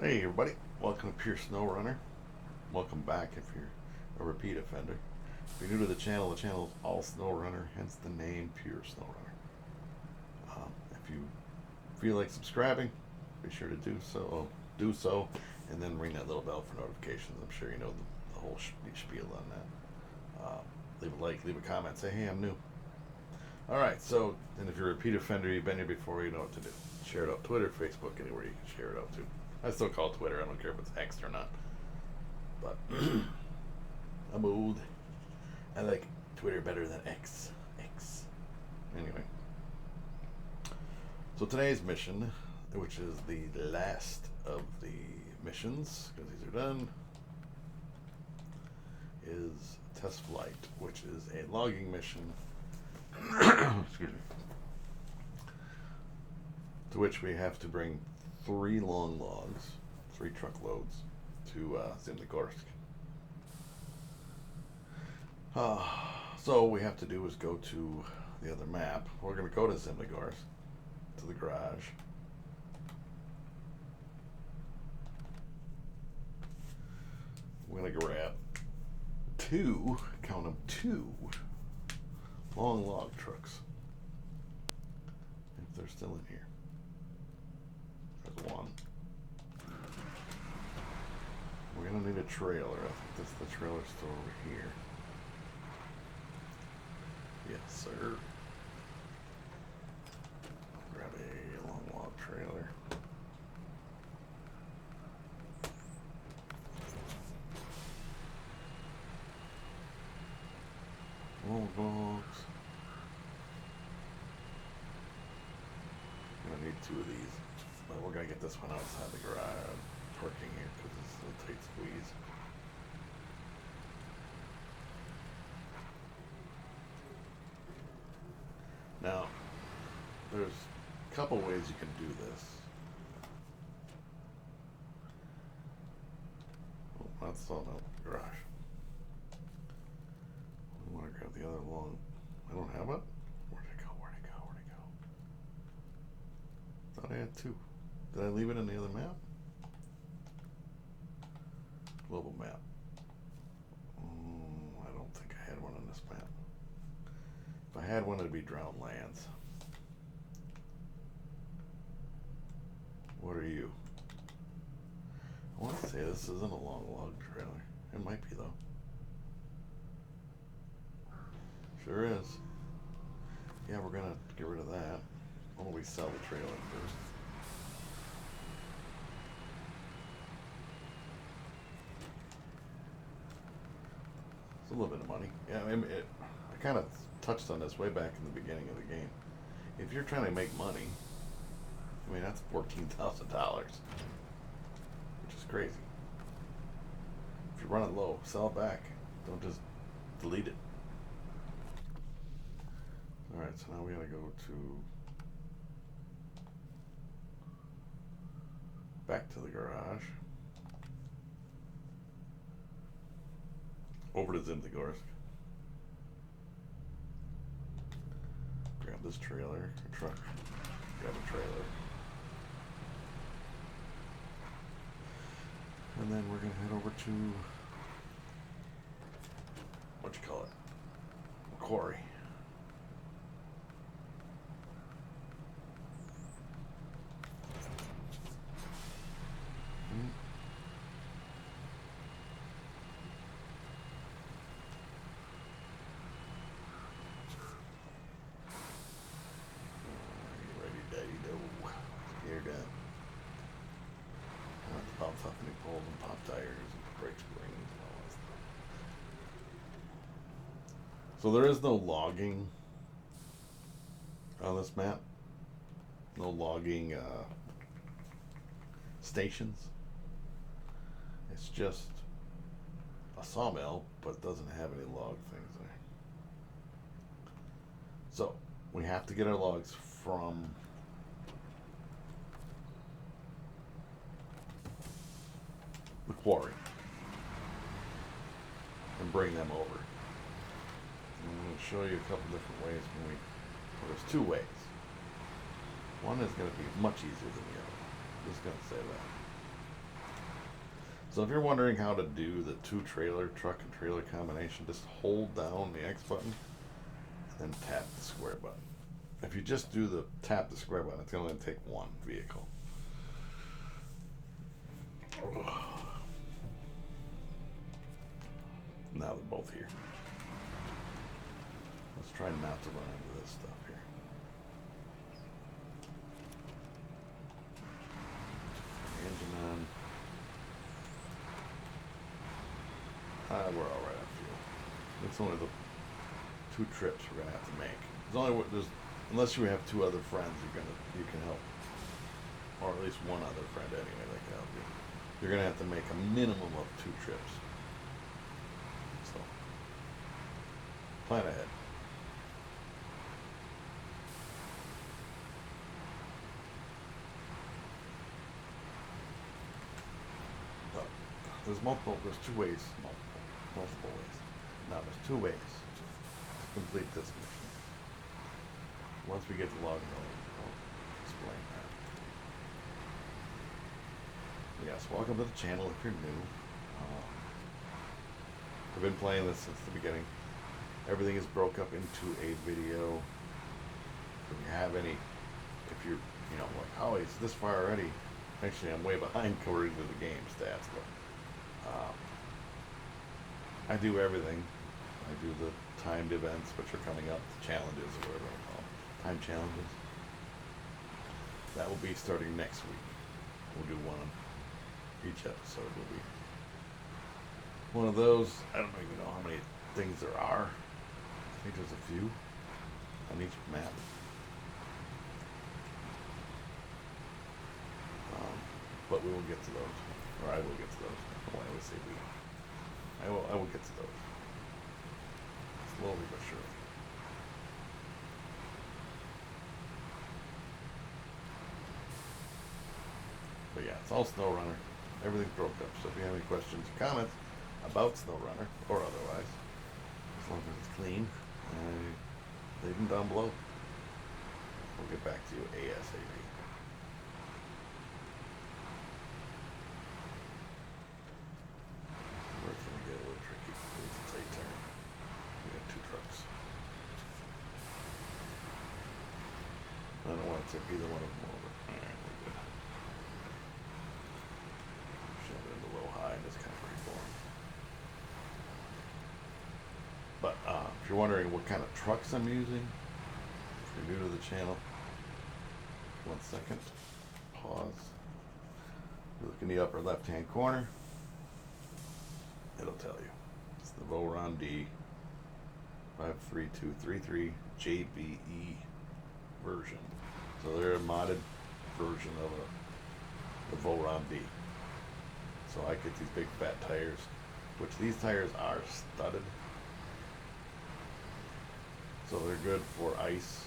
Hey everybody, welcome to Pure Snowrunner. Welcome back if you're a repeat offender. If you're new to the channel is all Snowrunner, hence the name Pure Snowrunner. If you feel like subscribing, be sure to do so, and then ring that little bell for notifications. I'm sure you know the whole spiel on that. Leave a like, leave a comment, say hey, I'm new. Alright, so, and if you're a repeat offender, you've been here before, you know what to do. Share it out Twitter, Facebook, anywhere you can share it out to. I still call it Twitter. I don't care if it's X or not. But I'm old. I like Twitter better than X. Anyway. So today's mission, which is the last of the missions, because these are done, is Test Flight, which is a logging mission. Excuse me. To which we have to bring 3 long logs, 3 truckloads, to Zimnogorsk. So what we have to do is go to the other map. We're going to go to Zimnogorsk, to the garage. We're going to grab 2, count them, 2 long log trucks. If they're still in here. There's 1. We're going to need a trailer. I think the trailer's still over here. Yes, sir. Grab a long log trailer. Long logs. I'm going to need 2 of these. But we're going to get this one outside the garage, parking here, because it's a tight squeeze. Now, there's a couple ways you can do this. Oh, that's all no garage. We want to grab the other long. I don't have it. Where'd it go? Thought I had 2. Did I leave it in the other map? Global map. I don't think I had one on this map. If I had one, it'd be Drowned Lands. What are you? I want to say this isn't a long log trailer. It might be though. Sure is. Yeah, we're gonna get rid of that. Why don't we sell the trailer first? It's a little bit of money. Yeah, I kind of touched on this way back in the beginning of the game. If you're trying to make money, I mean, that's $14,000, which is crazy. If you're running low, sell it back. Don't just delete it. Alright, so now we gotta go back to the garage. Over to Zimnogorsk. Grab this trailer, truck. Grab a trailer. And then we're gonna head over to quarry. Pop any poles and pop tires and brake springs and all that stuff. So there is no logging on this map. No logging stations. It's just a sawmill, but it doesn't have any log things there. So we have to get our logs from the quarry and bring them over. And I'm going to show you a couple different ways well, there's 2 ways. One is going to be much easier than the other. I'm just going to say that. So if you're wondering how to do the two trailer, truck and trailer combination, just hold down the X button and then tap the square button. If you just do the tap the square button, it's going to take one vehicle. Now they're both here. Let's try not to run into this stuff here. Engine on. We're all right on fuel. It's only the 2 trips we're gonna have to make. Unless you have 2 other friends, you can help, or at least one other friend anyway that can help you. You're gonna have to make a minimum of 2 trips. So plan ahead. There's 2 ways, multiple ways. Now there's 2 ways to complete this mission. Once we get the log rolling, I'll explain that. Yes, welcome to the channel if you're new. I've been playing this since the beginning. Everything is broke up into a video. If you have any, if you're, like, oh, it's this far already. Actually, I'm way behind according to the game stats, but I do everything. I do the timed events, which are coming up, the challenges, or whatever I call them, time challenges. That will be starting next week. We'll do one on each episode. Will be one of those. I don't even know how many things there are. I think there's a few on each map. But we will get to those, or I will get to those. Well, I would say we. I will get to those. Slowly but surely. But yeah, it's all Snowrunner. Everything's broke up. So if you have any questions or comments about Snowrunner or otherwise, as long as it's clean, leave them down below. We'll get back to you ASAP. I don't want to tip either one of them over. Alright, we're good. Shove it into low high and it's kind of pretty boring. But if you're wondering what kind of trucks I'm using, if you're new to the channel, 1 second, pause. You look in the upper left hand corner, it'll tell you. It's the Voron D 53233 JBE version. So they're a modded version of the Voron D. So I get these big fat tires, which these tires are studded. So they're good for ice,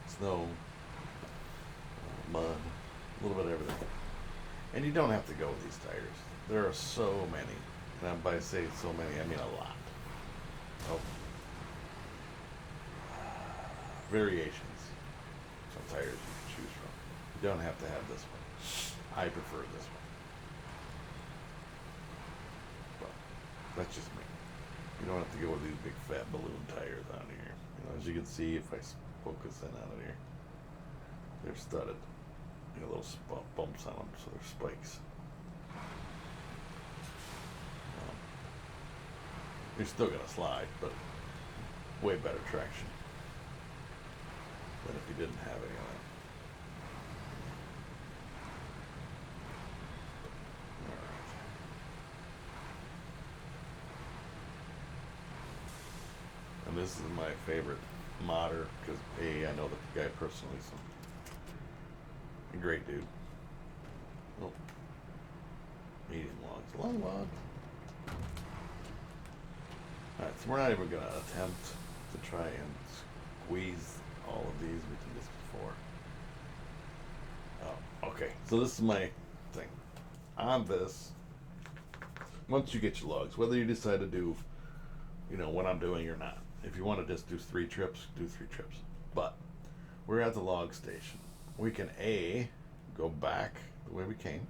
snow, mud, a little bit of everything. And you don't have to go with these tires. There are so many. And by saying so many, I mean a lot of variations of tires you can choose from. You don't have to have this one. I prefer this one. But that's just me. You don't have to go with these big fat balloon tires on here. As you can see, if I focus in on it here, they're studded. Little bumps on them, so they're spikes. You're still gonna slide, but way better traction than if you didn't have any of that. Alright. And this is my favorite modder, because I know the guy personally, so a great dude. Oh, medium logs, long log. Alright, so we're not even going to attempt to try and squeeze all of these. We did this before. Oh, okay. So this is my thing. On this, once you get your logs, whether you decide to do, what I'm doing or not. If you want to just do 3 trips, do 3 trips. But we're at the log station. We can go back the way we came.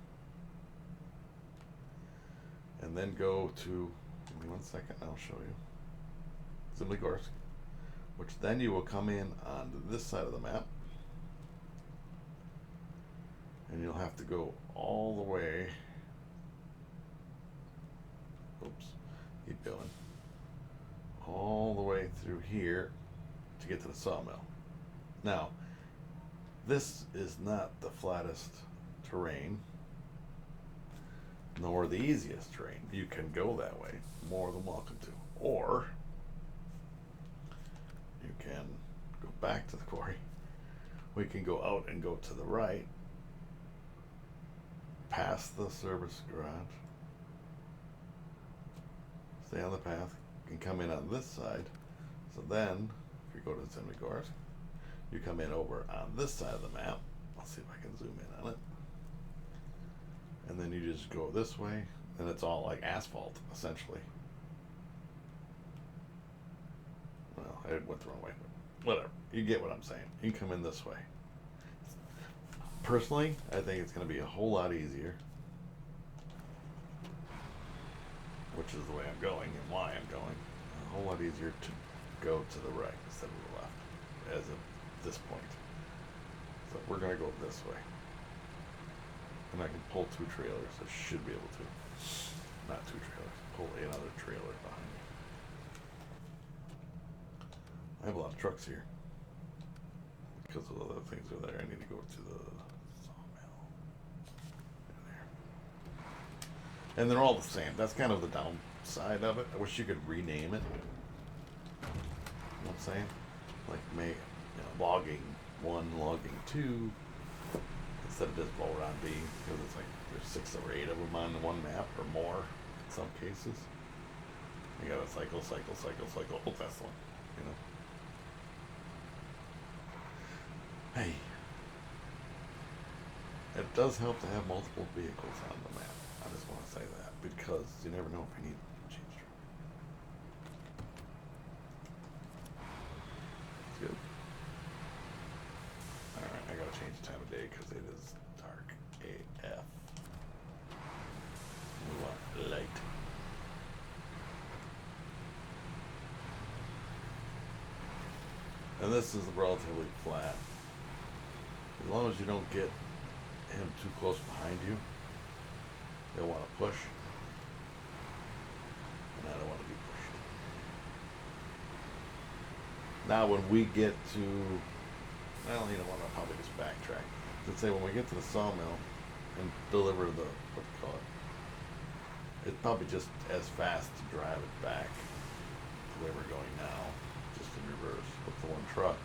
and then go to, give me 1 second, I'll show you. Zemligorsk, which then you will come in on this side of the map, and you'll have to go all the way. Oops, keep going. All the way through here to get to the sawmill. Now, this is not the flattest terrain, nor the easiest terrain. You can go that way, more than welcome to. Or, you can go back to the quarry. We can go out and go to the right, past the service garage, stay on the path, and come in on this side. So then, if you go to Zemligorsk, you come in over on this side of the map. I'll see if I can zoom in on it. And then you just go this way, and it's all like asphalt, essentially. Well, I went the wrong way, but whatever. You get what I'm saying. You can come in this way. Personally, I think it's going to be a whole lot easier, which is the way I'm going and why I'm going. A whole lot easier to go to the right instead of the left, as of this point. So we're going to go this way. And I can pull 2 trailers. I should be able to. Not 2 trailers. Pull another trailer behind me. I have a lot of trucks here. Because of other things are there. I need to go to the sawmill. There. And they're all the same. That's kind of the downside of it. I wish you could rename it. You know what I'm saying? Like logging 1, logging 2. Instead of just blow around B, because it's like there's 6 or 8 of them on one map or more in some cases. You gotta cycle. Oh, that's the one, you know. Hey, it does help to have multiple vehicles on the map. I just want to say that because you never know if you need to change it. It's good. Alright, I gotta change the time of day because it is dark AF. We want light. And this is relatively flat. As long as you don't get him too close behind you, they'll want to push. And I don't want to be pushed. Now when we get to, well, you know what, I'll probably just backtrack. Let's say when we get to the sawmill and deliver the, what do you call it? It's probably just as fast to drive it back the way we're going now, just in reverse with the one truck,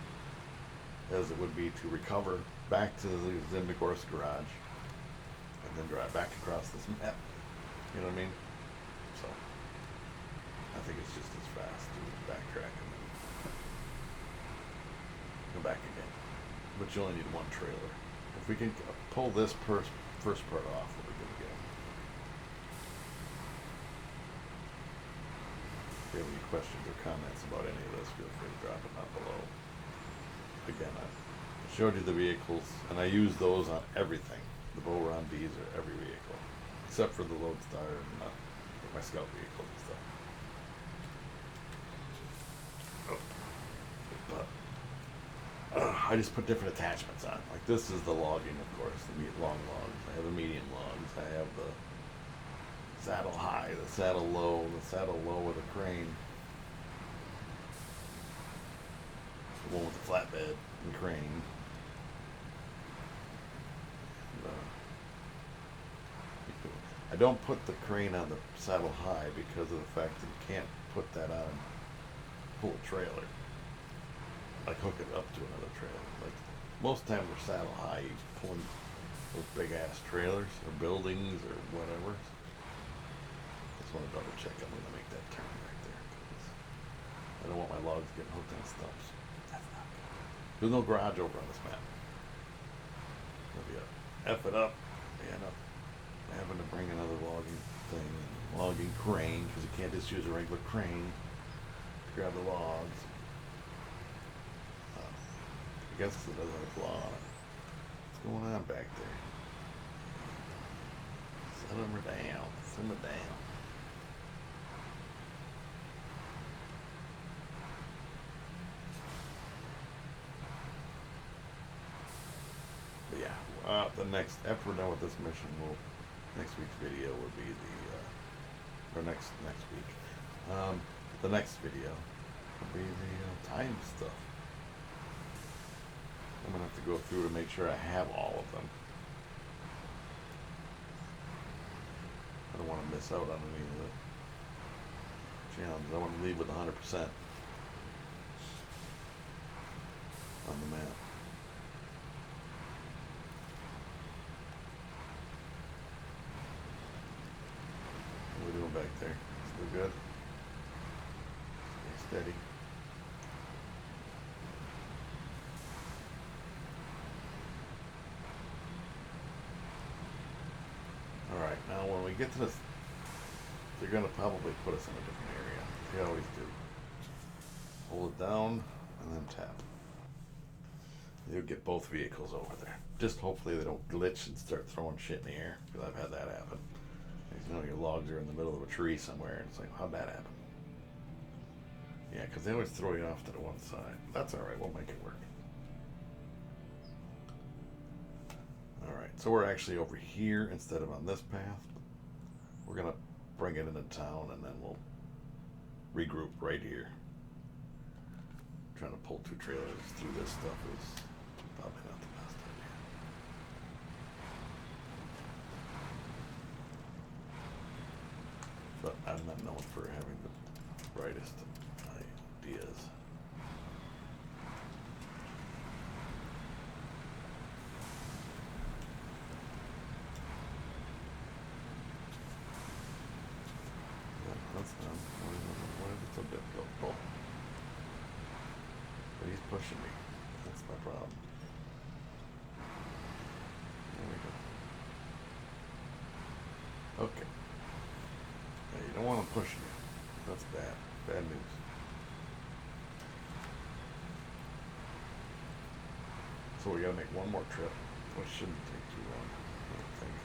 as it would be to recover back to the Zemligorsk garage and then drive back across this map. You know what I mean? So, I think it's just as fast to backtrack and then go back again. But you only need 1 trailer. If we can pull this first part off, we'll be good to go. If you have any questions or comments about any of this, feel free to drop them down below. Again, I showed you the vehicles, and I use those on everything. The Boron Bs are every vehicle, except for the Lodestar and my scout vehicles and stuff. But I just put different attachments on. Like this is the logging, of course, the long logs. I have the medium logs. I have the saddle high, the saddle low with a crane. The one with the flatbed and crane. I don't put the crane on the saddle high because of the fact that you can't put that on pull a trailer. Like hook it up to another trailer. Like most times we're saddle high, you're pulling those big ass trailers or buildings or whatever. Just want to double check. I'm gonna make that turn right there because I don't want my logs getting hooked on stumps. That's not good. There's no garage over on this map. If you F it up, you end up having to bring another logging thing, logging crane, because you can't just use a regular crane to grab the logs. I guess it doesn't have a claw on it. What's going on back there? Simmer down, simmer down. The next, after we're done with this mission, next week's video will be or next week. The next video will be the time stuff. I'm gonna have to go through to make sure I have all of them. I don't want to miss out on any of the challenges. I want to leave with 100% on the map. What are we doing back there? Still good? Stay steady. Alright, now when we get to this, they're going to probably put us in a different area. They always do. Hold it down and then tap. You'll get both vehicles over there. Just hopefully they don't glitch and start throwing shit in the air, because I've had that happen. You know, your logs are in the middle of a tree somewhere, and it's like, how'd that happen? Yeah, because they always throw you off to the one side. That's alright, we'll make it work. Alright, so we're actually over here instead of on this path. We're going to bring it into town, and then we'll regroup right here. Trying to pull two trailers through this stuff is probably not the best idea. But I'm not known for having the brightest ideas. Yeah, that's done. Why is it so difficult? But he's pushing me. That's my problem. There we go. Okay. Yeah, you don't want him pushing you. That's bad. Bad news. So we gotta make one more trip, which shouldn't take too long, I don't think.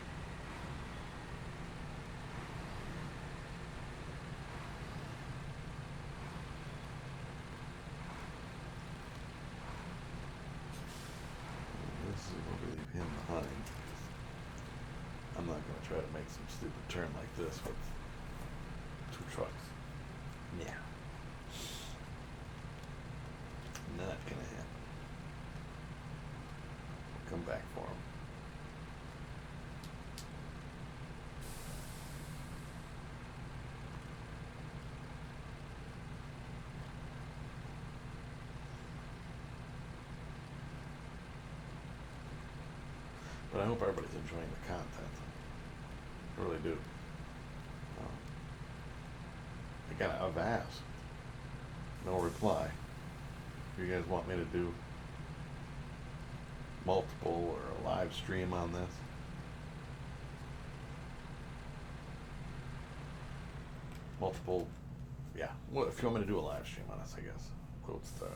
This is where we leave him behind. I'm not going to try to make some stupid turn like this with two trucks. Yeah. Not going to happen. We'll come back for him. But I hope everybody's enjoying the content. I really do. Again, I've asked. No reply. If you guys want me to do multiple or a live stream on this. Multiple, yeah. Well, if you want me to do a live stream on this, I guess. Quote star.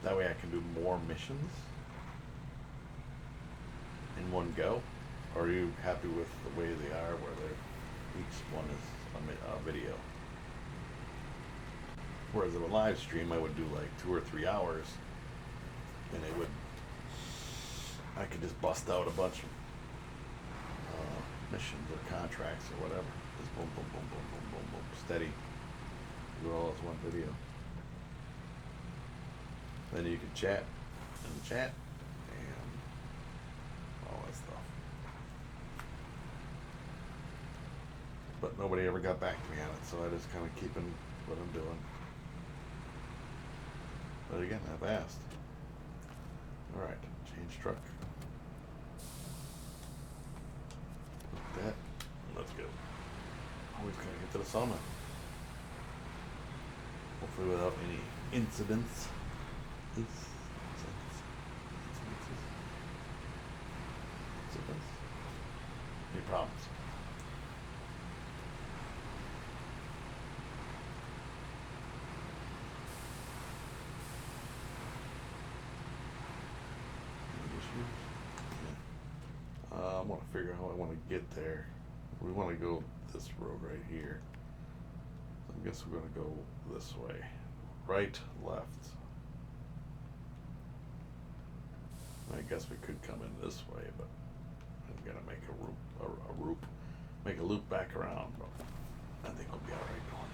That way I can do more missions in one go. Or are you happy with the way they are, where each one is a video? Whereas in a live stream, I would do like 2 or 3 hours, and I could just bust out a bunch of missions or contracts or whatever. Just boom, boom, boom, boom, boom, boom, boom, steady. Do it all as one video. Then you can chat in the chat and all that stuff. But nobody ever got back to me on it, so I just kind of keeping what I'm doing. But again, I've asked. Alright, change truck. Like that. Let's go. Always gotta get to the summit. Hopefully without any incidents. Incidents. Any problems? Any issues? Yeah. I want to figure out how I want to get there. We want to go this road right here. So I guess we're going to go this way. Right, left. I guess we could come in this way, but I'm gonna make make a loop back around. But I think we'll be all right going.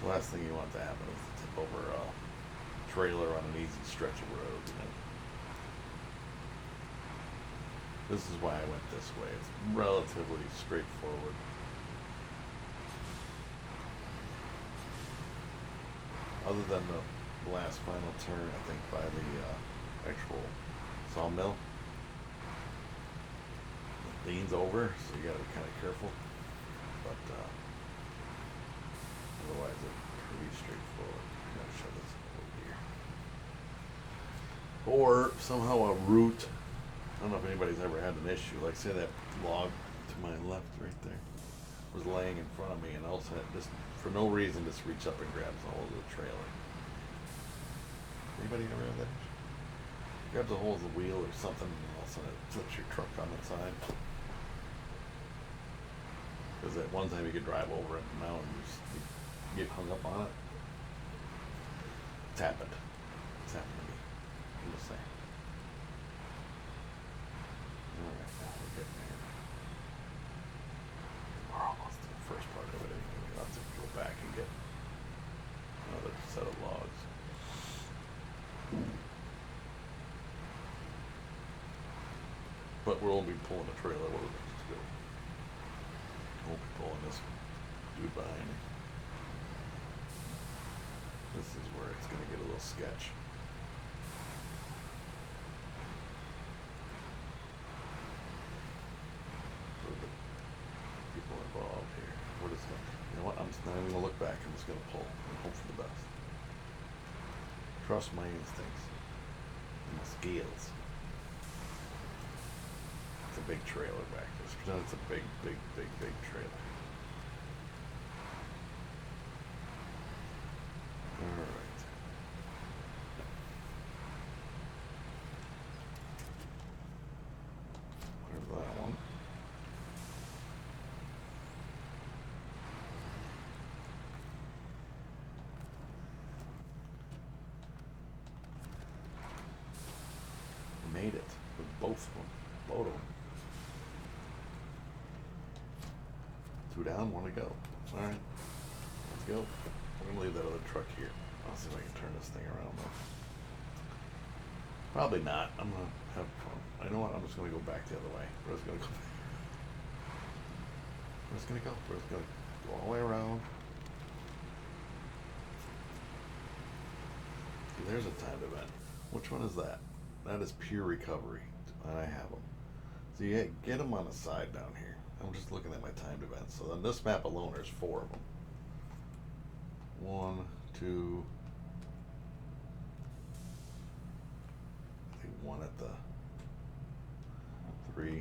The last thing you want to happen is to tip over a trailer on an easy stretch of road. You know? This is why I went this way. It's relatively straightforward. Other than the last final turn, I think, by the actual sawmill. It leans over, so you gotta be kind of careful. But otherwise, it's pretty straightforward. I'm gonna show this over here. Or somehow a route. I don't know if anybody's ever had an issue. Like, say that log to my left right there was laying in front of me, and also just for no reason just reach up and grabs a hold of the trailer. Anybody ever have that issue? Grabs a hold of the wheel or something, and all of a sudden it flips your truck on its side. Because at one time you could drive over it, and now you get hung up on it. It's happened. It's happened to me. I'm just saying. Alright, now we're getting there. We're almost to the first part of it anyway. We'll have to go back and get another set of logs. But we'll be pulling the trailer where we're supposed to go. We'll be pulling this dude behind me. This is where it's going to get a little sketch. People involved here. What is that? You know what? I'm just not even gonna look back. I'm just gonna pull and hope for the best. Trust my instincts and my skills. It's a big trailer back there. Just pretend it's a big trailer. All right. There's that one. Made it with both of them. Both of them. 2 down, 1 to go. Alright. Let's go. We're gonna leave that other truck here. I'll see if I can turn this thing around though. Probably not. I'm gonna have fun. You know what? I'm just gonna go back the other way. We're just gonna go back. We're just gonna go. We're just gonna go all the way around. See, there's a timed event. Which one is that? That is pure recovery, and I have them. So you get them on the side down here. I'm just looking at my timed events. So on this map alone, there's 4 of them. 1, 2. I think 1 at the 3. I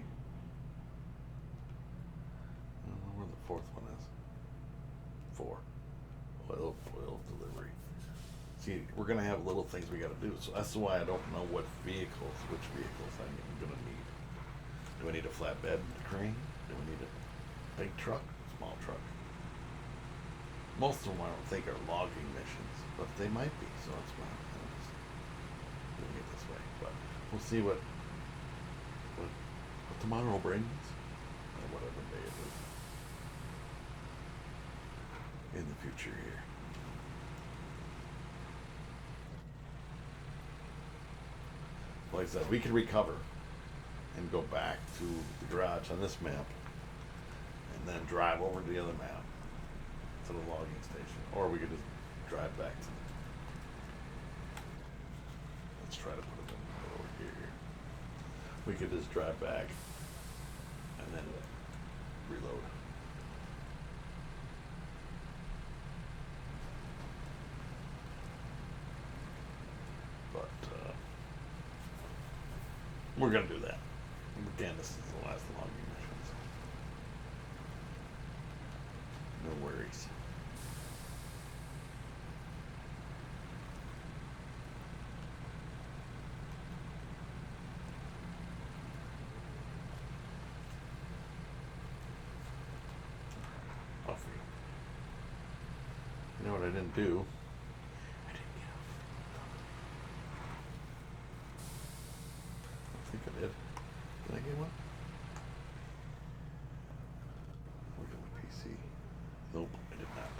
don't know where the 4th one is. 4. Oil delivery. See, we're gonna have little things we gotta do, so that's why I don't know which vehicles I'm gonna need. Do I need a flatbed crane? Do we need a big truck? Small truck? Most of them I don't think are logging missions, but they might be, so that's why I'm just doing it this way. But we'll see what tomorrow brings, or whatever day it is in the future here. Like I said, we could recover and go back to the garage on this map and then drive over to the other map to the logging station. Or we could just drive back to let's try to put it in over here. We could just drive back and then reload. But we're gonna do that. Again, this is the last logging missions. No worries. I didn't do. I didn't get I think I did. Did I get one? Look at my PC. Nope, I did not.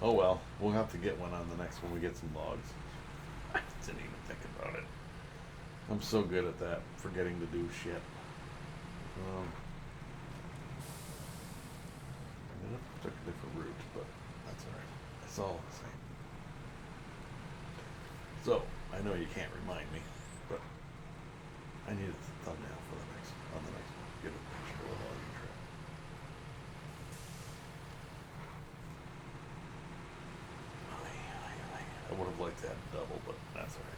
Oh well, we'll have to get one on the next one we get some logs. I didn't even think about it. I'm so good at that, forgetting to do shit. I took a different route, but that's alright. It's all the same. So, I know you can't remind me, but I need a thumbnail for the next on the next one. Get a picture of the logging trip. I would have liked to have double, but that's alright.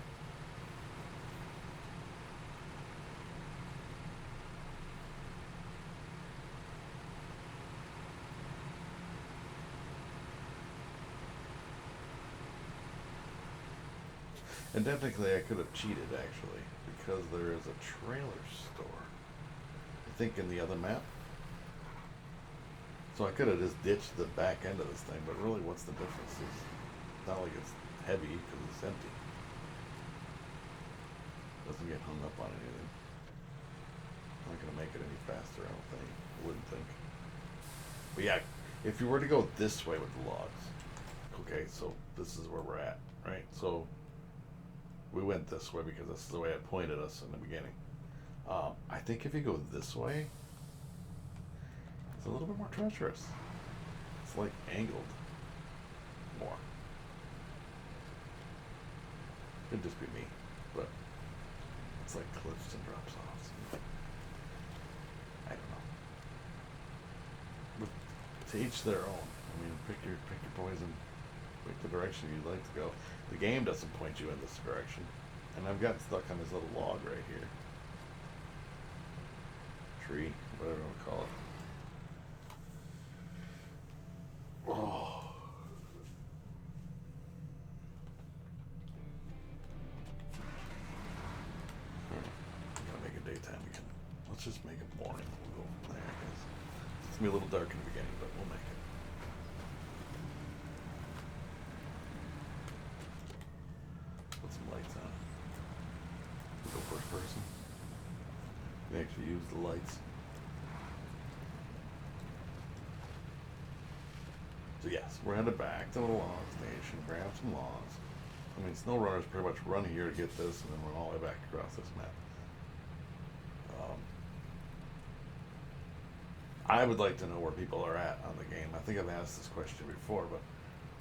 And technically I could have cheated actually, because there is a trailer store. I think in the other map. So I could have just ditched the back end of this thing, but really what's the difference? It's not like it's heavy because it's empty. Doesn't get hung up on anything. Not gonna make it any faster, I don't think. I wouldn't think. But yeah, if you were to go this way with the logs, okay, so this is where we're at, right? So we went this way because this is the way it pointed us in the beginning. I think if you go this way, it's a little bit more treacherous. It's like angled more. Could just be me, but it's like cliffs and drops off. So I don't know. But to each their own. I mean, pick your poison. Pick the direction you'd like to go. The game doesn't point you in this direction. And I've gotten stuck on this little log right here. Tree, whatever you want to call it. Oh. I'm gonna make it daytime again. Let's just make it morning. We'll go from there, I guess. It's gonna be a little dark in the beginning, but we'll make it. Put some lights on. We'll go first person. We actually use the lights. So yes, we're headed back to the log station, grab some logs. I mean, Snowrunners pretty much run here to get this and then run all the way back across this map. I would like to know where people are at on the game. I think I've asked this question before, but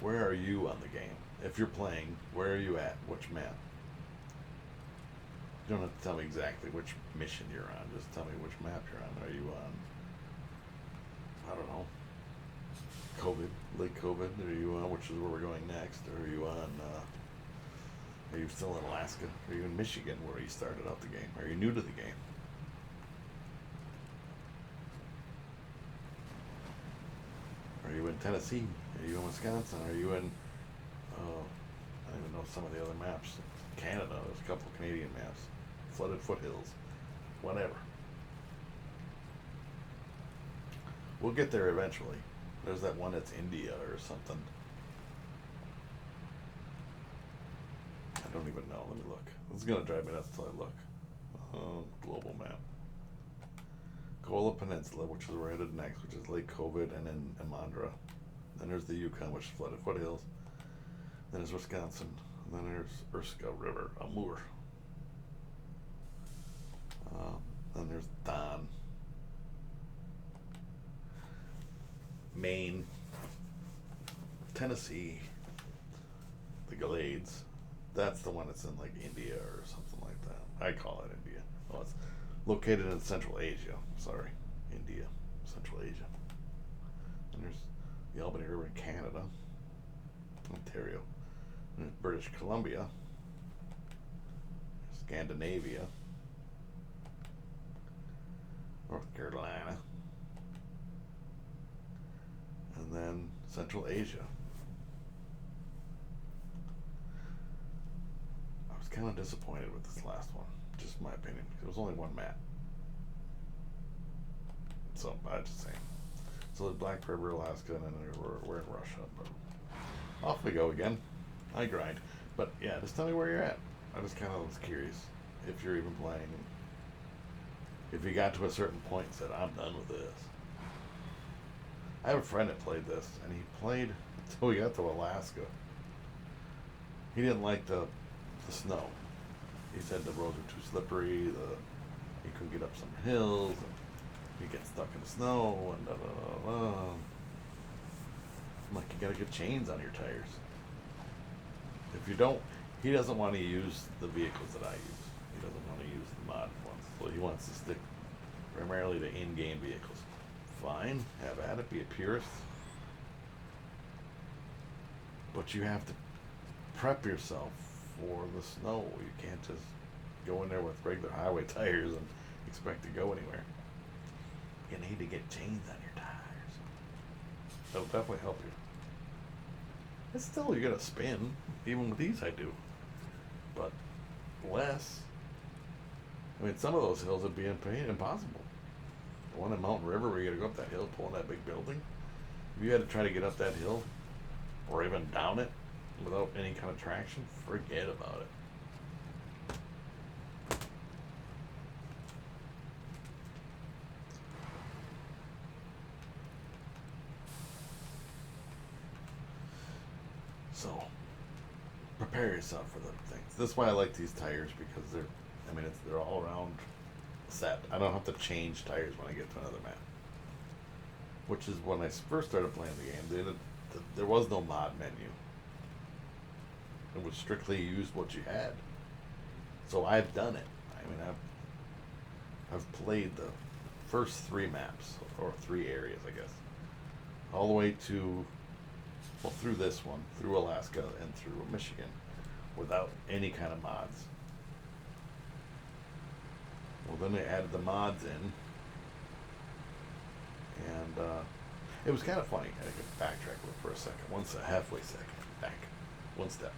where are you on the game? If you're playing, where are you at? Which map? You don't have to tell me exactly which mission you're on. Just tell me which map you're on. Are you on, I don't know, Lake COVID? Are you on, which is where we're going next? Or are you on, are you still in Alaska? Are you in Michigan where you started out the game? Are you new to the game? Are you in Tennessee? Are you in Wisconsin? Are you in, I don't even know some of the other maps. Canada, there's a couple of Canadian maps. Flooded foothills. Whatever. We'll get there eventually. There's that one that's India or something. I don't even know. Let me look. It's gonna drive me nuts until I look. Global map. Kola Peninsula, which is where we're headed next, which is Lake COVID, and then Amandra. Then there's the Yukon, which is flooded foothills. Then there's Wisconsin. And then there's Urska River, Amur. Then there's Don. Maine. Tennessee. The Glades. That's the one that's in like India or something like that. I call it India. Oh, it's located in Central Asia. Sorry. India. Central Asia. And there's the Albany River in Canada. Ontario. And there's British Columbia. Scandinavia. North Carolina. And then Central Asia. I was kind of disappointed with this last one, just my opinion, because it was only one map. So I just saying. So the Black River, Alaska, and then we're in Russia. But Off we go again. I grind. But yeah, just tell me where you're at. I just kind of was curious if you're even playing. If you got to a certain point and said, I'm done with this. I have a friend that played this, and he played until we got to Alaska. He didn't like the snow. He said the roads were too slippery, he couldn't get up some hills, and he'd get stuck in the snow, and da da da da. I'm like, you gotta get chains on your tires. If you don't, he doesn't want to use the vehicles that I use. He doesn't want to use the mod ones. So he wants to stick primarily to in-game vehicles. Fine, have at it, be a purist. But you have to prep yourself for the snow. You can't just go in there with regular highway tires and expect to go anywhere. You need to get chains on your tires. That'll definitely help you. It's still, you're gonna spin. Even with these I do. But less. I mean, some of those hills would be impossible. The one in Mountain River where you gotta go up that hill pulling that big building. If you had to try to get up that hill, or even down it, without any kind of traction, forget about it. So, prepare yourself for the things. That's why I like these tires, because they're all around set. I don't have to change tires when I get to another map. Which is when I first started playing the game, there was no mod menu. It was strictly use what you had. So I've done it. I mean, I've played the first 3 maps, or 3 areas, I guess, all the way to, well, through this one, through Alaska, and through Michigan, without any kind of mods. Well, then they added the mods in, and it was kind of funny. I could backtrack for a second, halfway second, back, one step.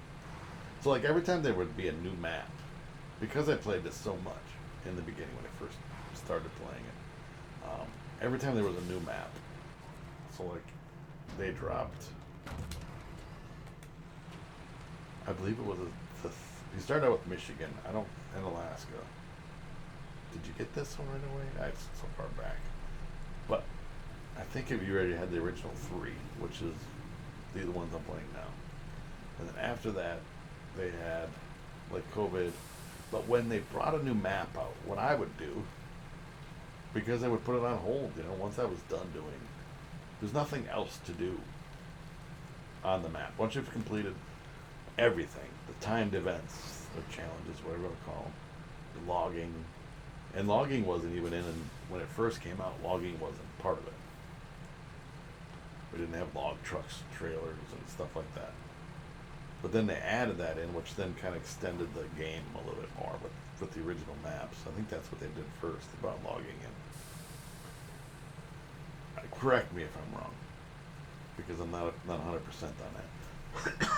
So like every time there would be a new map, because I played this so much in the beginning when I first started playing it, every time there was a new map, so like they dropped, I believe it was you started out with Michigan, and Alaska. Did you get this one right away? It's so far back. But I think if you already had the original 3, which is the ones I'm playing now. And then after that, they had, like, COVID. But when they brought a new map out, what I would do, because I would put it on hold, once I was done doing, there's nothing else to do on the map. Once you've completed everything, the timed events, the challenges, whatever you want to call them, the logging, and logging wasn't even in, and when it first came out, logging wasn't part of it. We didn't have log trucks, trailers, and stuff like that. But then they added that in, which then kind of extended the game a little bit more with the original maps. I think that's what they did first, about logging in. Correct me if I'm wrong, because I'm not 100% on that.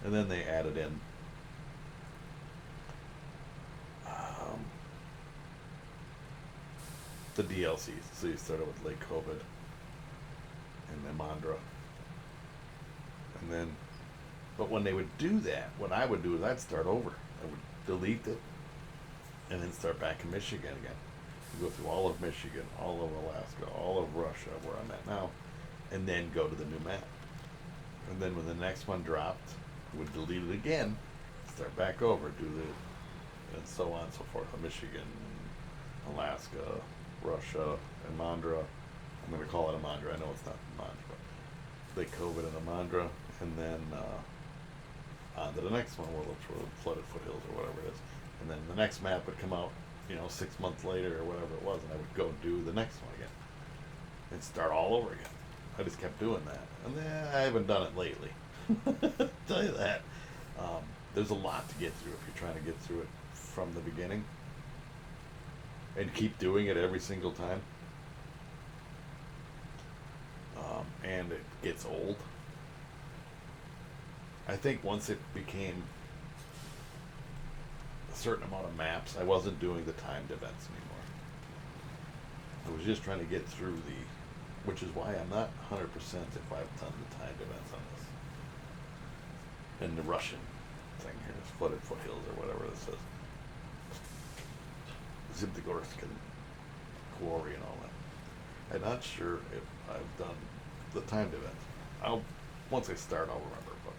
And then they added in the DLCs. So you started with Lake COVID and Amandra. And then, but when they would do that, what I would do is I'd start over. I would delete it and then start back in Michigan again. You go through all of Michigan, all of Alaska, all of Russia, where I'm at now, and then go to the new map. And then when the next one dropped, would delete it again, start back over, do the, and so on and so forth. Michigan, Alaska, Russia, and Amandra. I'm going to call it Amandra. I know it's not Amandra, but Lake COVID and Amandra, and then on to the next one, where the flooded foothills or whatever it is. And then the next map would come out, 6 months later or whatever it was, and I would go do the next one again and start all over again. I just kept doing that, and then I haven't done it lately. Tell you that. There's a lot to get through if you're trying to get through it from the beginning and keep doing it every single time. And it gets old. I think once it became a certain amount of maps, I wasn't doing the timed events anymore. I was just trying to get through which is why I'm not 100% if I've done the timed events on this. in the Russian thing here, it's flooded foothills or whatever this is. Zimtagorsk and Quarry and all that. I'm not sure if I've done the timed events. Once I start, I'll remember. But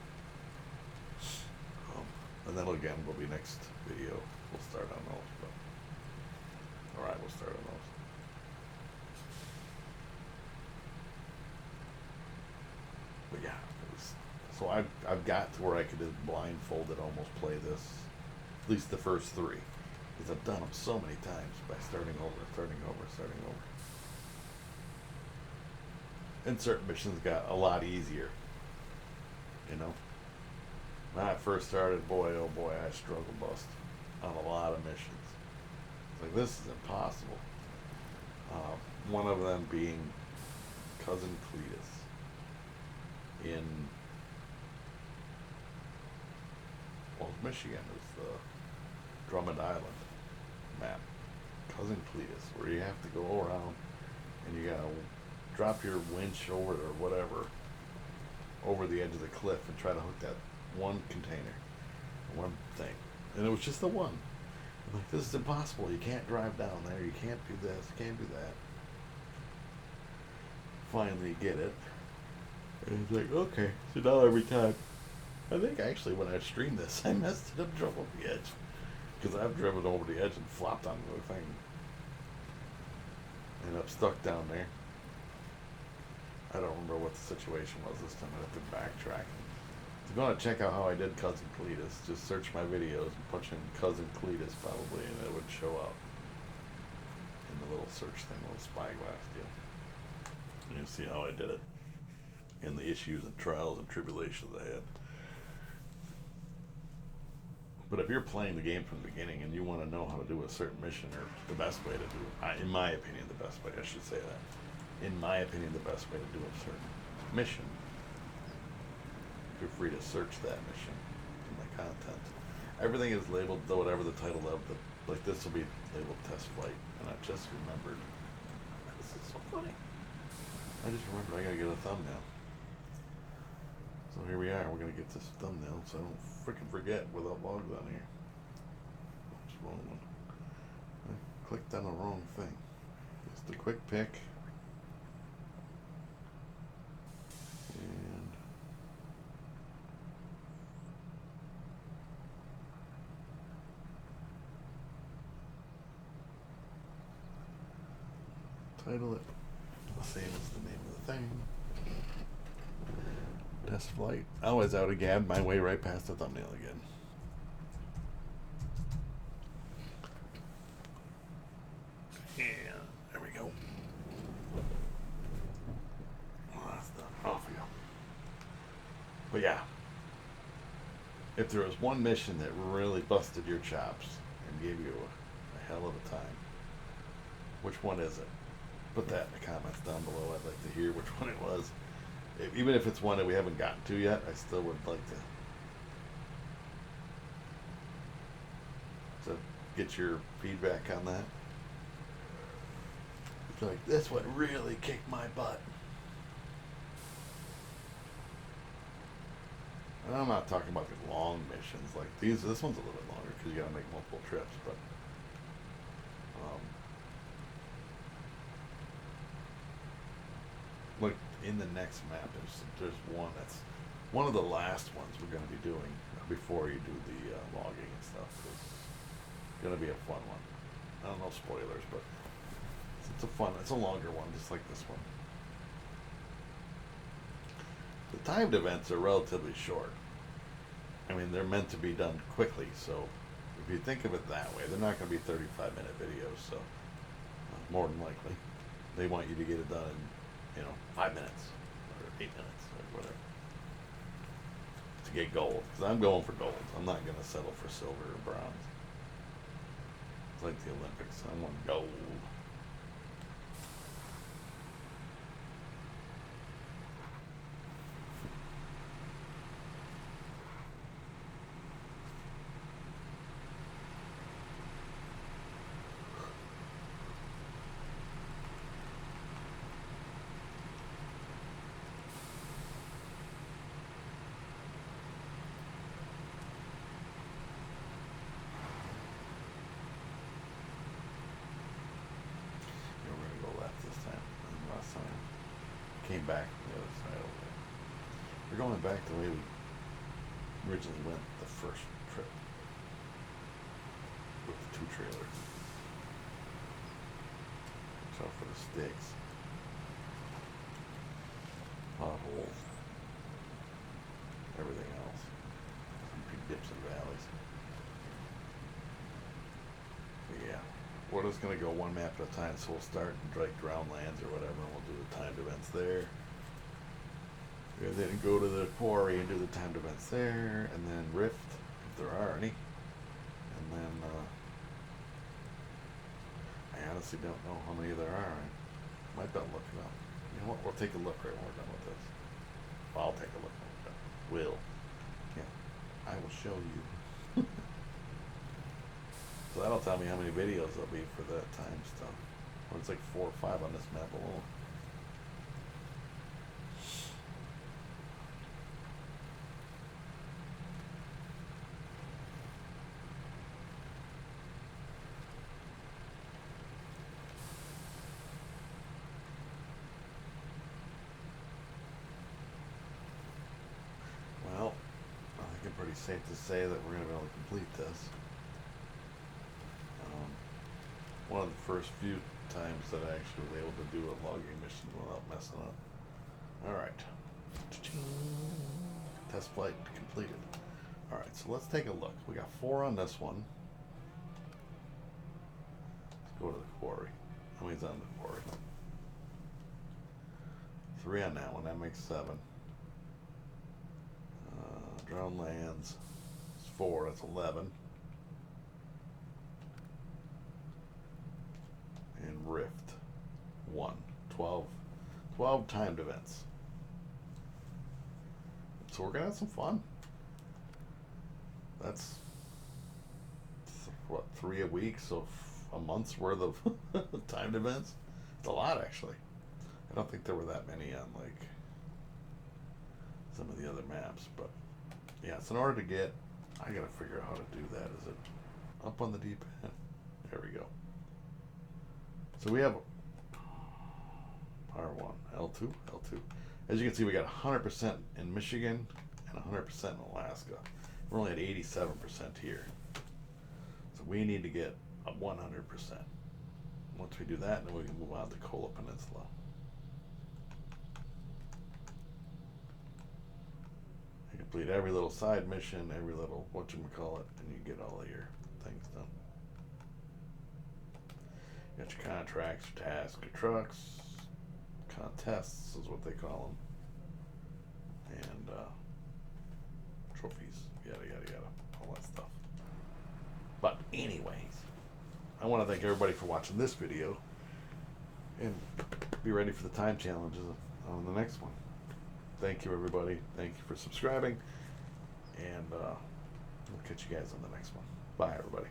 and then again will be next video. We'll start on those. But all right, we'll start on those. But yeah, so I've got to where I could just blindfolded almost play this, at least the first three, because I've done them so many times by starting over. And certain missions got a lot easier. You know, when I first started, boy, oh boy, I struggle bust on a lot of missions. It's like, this is impossible. One of them being Cousin Cletus in Michigan, is the Drummond Island map. Cousin Cletus, where you have to go around and you gotta drop your winch over or whatever over the edge of the cliff and try to hook that one container, one thing. And it was just the one. I'm like, this is impossible. You can't drive down there. You can't do this. You can't do that. Finally get it. And it's like, okay. So now every time. I think actually when I streamed this, I messed it up, drove over the edge. Because I've driven over the edge and flopped on the thing. Ended up stuck down there. I don't remember what the situation was this time. I have to backtrack. If you want to check out how I did Cousin Cletus, just search my videos and punch in Cousin Cletus probably, and it would show up in the little search thing, little spyglass deal. And you see how I did it, and the issues and trials and tribulations I had. But if you're playing the game from the beginning and you want to know how to do a certain mission, or the best way to do it, in my opinion, the best way, I should say that. In my opinion, the best way to do a certain mission, you're free to search that mission in my content. Everything is labeled, though, whatever the title of the, like this will be labeled test flight, and I just remembered, this is so funny. I just remembered I gotta get a thumbnail. So here we are, we're gonna get this thumbnail so I don't freaking forget without logs on here. What's the wrong one? I clicked on the wrong thing. Just a quick pick. Title it the same as the name of the thing. Test flight. I was out of gab my way right past the thumbnail again. And there we go. Well, that's done. Off we go. But yeah, if there was one mission that really busted your chops and gave you a hell of a time, which one is it? Put that in the comments down below. I'd like to hear which one it was. Even if it's one that we haven't gotten to yet, I still would like to get your feedback on that. It's like, this one really kicked my butt. And I'm not talking about the long missions like these. This one's a little bit longer because you got to make multiple trips, but look, in the next map, there's one that's one of the last ones we're going to be doing before you do the logging and stuff. It's going to be a fun one. I don't know spoilers, but it's a longer one, just like this one. The timed events are relatively short. I mean, they're meant to be done quickly, so if you think of it that way, they're not going to be 35-minute videos, so more than likely. They want you to get it done in 5 minutes or 8 minutes or whatever to get gold. Because I'm going for gold. I'm not going to settle for silver or bronze. It's like the Olympics. I want gold. came back from the other side over there. We're going back the way we originally went the first trip with the 2 trailers. Watch out for the sticks, potholes, everything else. Some big dips and valleys. But yeah, we're just gonna go one map at a time. So we'll start in like Drowned Lands or whatever, and we'll do the timed events there. And then go to the quarry and do the timed events there, and then Rift, if there are any. And then, I honestly don't know how many there are. I might not look it up. You know what? We'll take a look right when we're done with this. Well, I'll take a look when we're done. Will. Yeah. I will show you. So that'll tell me how many videos there'll be for that time stuff. Well, it's like 4 or 5 on this map alone. Well, I think it's pretty safe to say that we're going to be able to complete this. One of the first few times that I actually was able to do a logging mission without messing up. Alright. Test flight completed. Alright, so let's take a look. We got 4 on this one. Let's go to the quarry. How many's on the quarry? 3 on that one. That makes 7. Drowned Lands is 4. That's 11. And Rift 1. 12 timed events. So we're gonna have some fun. That's what, 3 a week, so a month's worth of timed events. It's a lot, actually. I don't think there were that many on like some of the other maps, but yeah. So in order to get, I gotta figure out how to do that. Is it up on the D-pad? There we go. So we have R1, L2, L2. As you can see, we got 100% in Michigan and 100% in Alaska. We're only at 87% here. So we need to get a 100%. Once we do that, then we can move on to Kola Peninsula. You complete every little side mission, every little whatchamacallit, and you get all of your things done. You got your contracts, your tasks, your trucks, contests is what they call them, and trophies, yada yada yada, all that stuff. But anyways, I want to thank everybody for watching this video, and be ready for the time challenges on the next one. Thank you, everybody. Thank you for subscribing, and we'll catch you guys on the next one. Bye, everybody.